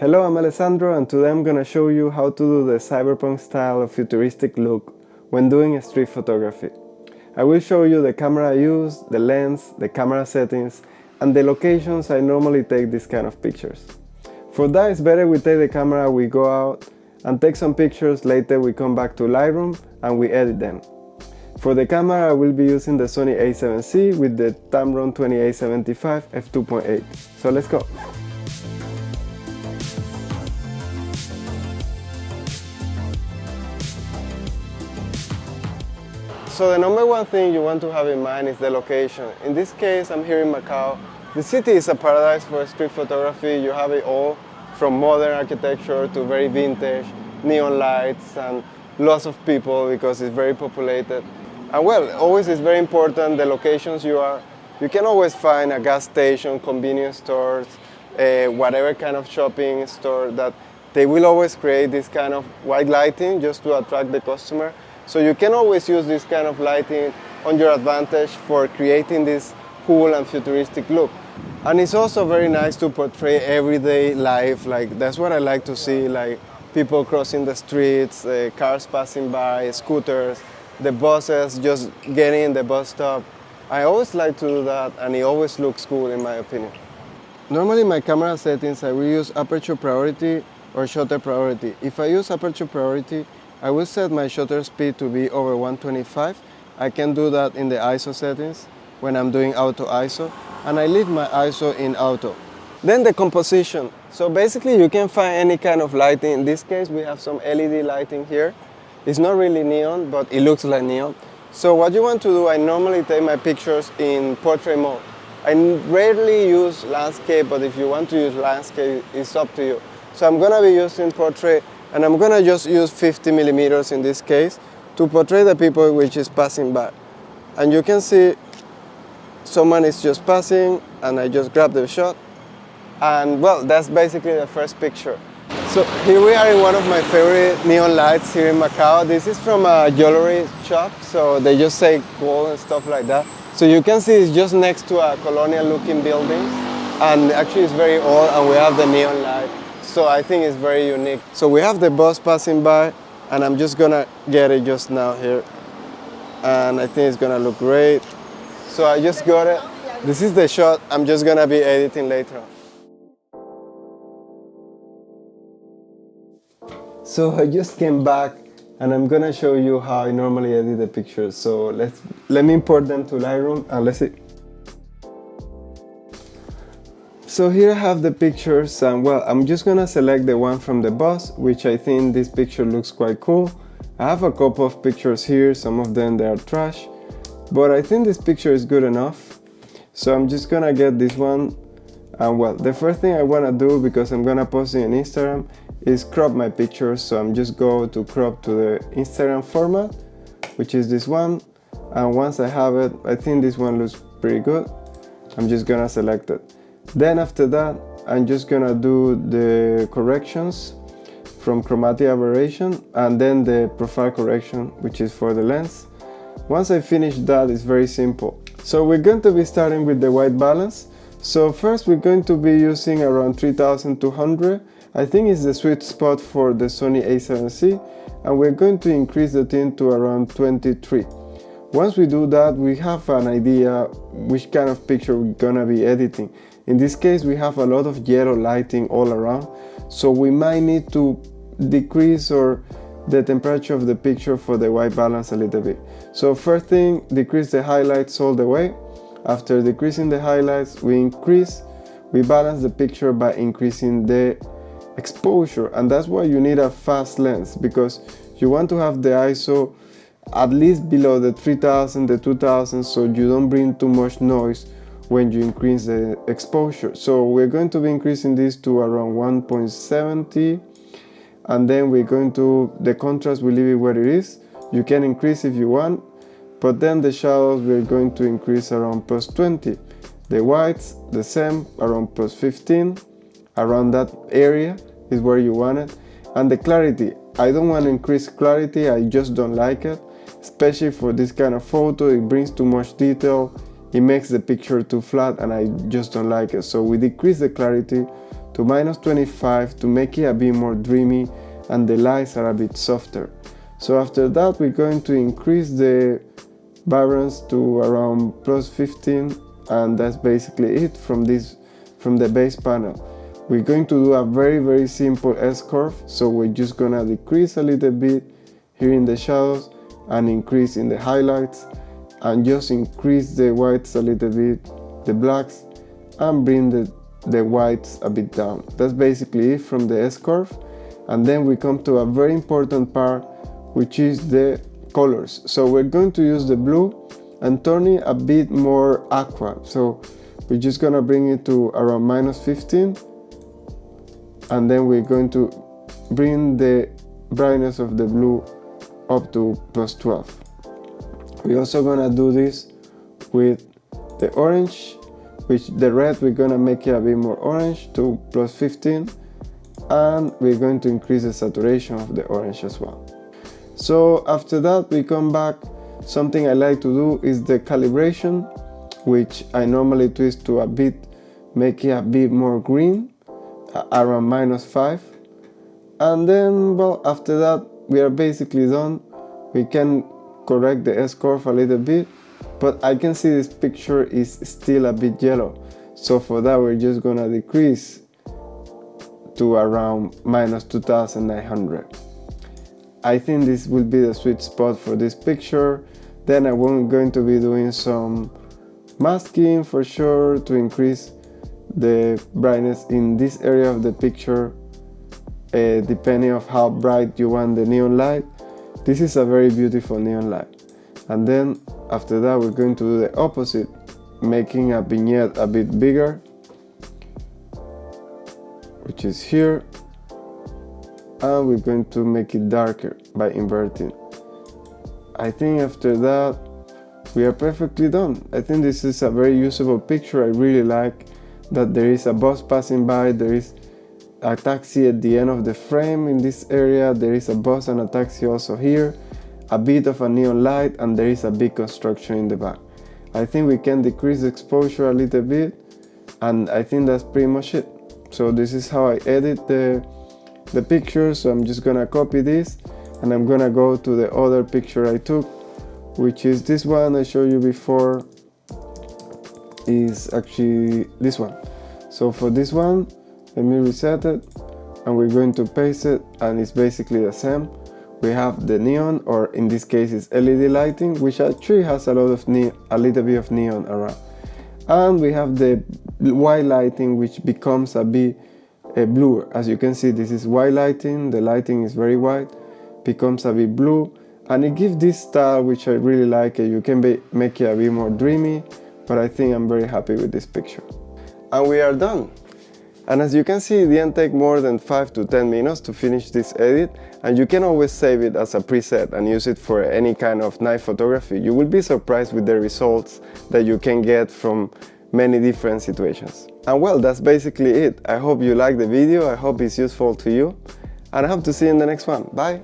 Hello, I'm Alessandro, and today I'm gonna show you how to do the cyberpunk style of futuristic look when doing street photography. I will show you the camera I use, the lens, the camera settings, and the locations I normally take these kind of pictures. For that, it's better we take the camera, we go out and take some pictures, later we come back to Lightroom and we edit them. For the camera, I will be using the SONY a7C with the Tamron 2875 f2.8. So let's go! So the number one thing you want to have in mind is the location. In this case, I'm here in Macau. The city is a paradise for street photography. You have it all, from modern architecture to very vintage, neon lights and lots of people because it's very populated. And well, always it's very important the locations you are. You can always find a gas station, convenience stores, whatever kind of shopping store that they will always create this kind of white lighting just to attract the customer. So you can always use this kind of lighting on your advantage for creating this cool and futuristic look. And it's also very nice to portray everyday life. Like that's what I like to see, like people crossing the streets, cars passing by, scooters, the buses just getting in the bus stop. I always like to do that, and it always looks cool in my opinion. Normally my camera settings, I will use aperture priority or shutter priority. If I use aperture priority, I will set my shutter speed to be over 125. I can do that in the ISO settings when I'm doing auto ISO, and I leave my ISO in auto. Then the composition. So basically you can find any kind of lighting. In this case we have some LED lighting here. It's not really neon, but it looks like neon. So what you want to do, I normally take my pictures in portrait mode. I rarely use landscape, but if you want to use landscape, it's up to you. So I'm gonna be using portrait, and I'm gonna just use 50 millimeters in this case to portray the people which is passing by. And you can see someone is just passing, and I just grab the shot. And well, that's basically the first picture. So here we are in one of my favorite neon lights here in Macau. This is from a jewelry shop, so they just say gold and stuff like that. So you can see it's just next to a colonial looking building, and actually it's very old, and we have the neon light. So I think it's very unique. So we have the bus passing by, and I'm just gonna get it just now here. And I think it's gonna look great. So I just got it. This is the shot I'm just gonna be editing later on. So I just came back, and I'm gonna show you how I normally edit the pictures. So let me import them to Lightroom and let's see. So here I have the pictures, and well, I'm just gonna select the one from the bus, which I think this picture looks quite cool. I have a couple of pictures here, some of them they are trash, but I think this picture is good enough. So I'm just gonna get this one, and well, the first thing I wanna do, because I'm gonna post it on Instagram, is crop my pictures. So I'm just go to crop to the Instagram format, which is this one, and once I have it, I think this one looks pretty good. I'm just gonna select it. Then after that, I'm just gonna do the corrections from chromatic aberration, and then the profile correction, which is for the lens. Once I finish that, it's very simple. So we're going to be starting with the white balance. So first we're going to be using around 3200. I think it's the sweet spot for the SONY a7C, and we're going to increase the tint to around 23. Once we do that, we have an idea which kind of picture we're gonna be editing. In this case, we have a lot of yellow lighting all around, so we might need to decrease the temperature of the picture for the white balance a little bit. So first thing, decrease the highlights all the way. After decreasing the highlights, we balance the picture by increasing the exposure, and that's why you need a fast lens, because you want to have the ISO at least below the 3000, the 2000, so you don't bring too much noise when you increase the exposure. So we're going to be increasing this to around 1.70, and then we're going to, the contrast, we leave it where it is. You can increase if you want, but then the shadows we're going to increase around +20. The whites, the same, around +15, around that area is where you want it. And the clarity, I don't want to increase clarity, I just don't like it, especially for this kind of photo. It brings too much detail, it makes the picture too flat, and I just don't like it. So we decrease the clarity to -25 to make it a bit more dreamy and the lights are a bit softer. So after that we're going to increase the vibrance to around +15, and that's basically it from the base panel. We're going to do a very simple S-curve, so we're just gonna decrease a little bit here in the shadows and increase in the highlights, and just increase the whites a little bit, the blacks, and bring the whites a bit down. That's basically it from the S-curve. And then we come to a very important part, which is the colors. So we're going to use the blue and turn it a bit more aqua. So we're just gonna bring it to around -15, and then we're going to bring the brightness of the blue up to +12. We're also gonna do this with the orange, which the red we're gonna make it a bit more orange to +15, and we're going to increase the saturation of the orange as well. So after that we come back. Something I like to do is the calibration, which I normally twist to a bit, make it a bit more green, around -5. And then, well, after that we are basically done. We can correct the S-curve a little bit, but I can see this picture is still a bit yellow. So for that we're just gonna decrease to around -2900. I think this will be the sweet spot for this picture. Then I'm going to be doing some masking for sure to increase the brightness in this area of the picture, depending on how bright you want the neon light. This is a very beautiful neon light. And then after that we're going to do the opposite, making a vignette a bit bigger, which is here, and we're going to make it darker by inverting. I think after that we are perfectly done. I think this is a very usable picture. I really like that there is a bus passing by, there is a taxi at the end of the frame in this area, there is a bus and a taxi also here, a bit of a neon light, and there is a big construction in the back. I think we can decrease the exposure a little bit, and I think that's pretty much it. So this is how I edit the picture. So I'm just gonna copy this and I'm gonna go to the other picture I took, which is this one I showed you before, is actually this one. So for this one, let me reset it and we're going to paste it, and it's basically the same. We have the neon, or in this case it's LED lighting, which actually has a little bit of neon around, and we have the white lighting, which becomes a bit bluer. As you can see, this is white lighting, the lighting is very white, becomes a bit blue, and it gives this style which I really like. You can make it a bit more dreamy, but I think I'm very happy with this picture. And we are done. And as you can see, it didn't take more than 5 to 10 minutes to finish this edit, and you can always save it as a preset and use it for any kind of night photography. You will be surprised with the results that you can get from many different situations. And well, that's basically it. I hope you liked the video, I hope it's useful to you, and I hope to see you in the next one. Bye!